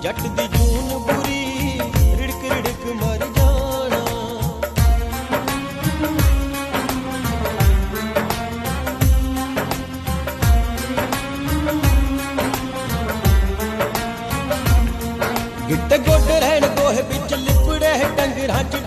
जट दी जून बुरी रिड़क रिड़क मर जाना। गिट्टे गोडे रहन गोहे बिच लिपड़े डंगरां च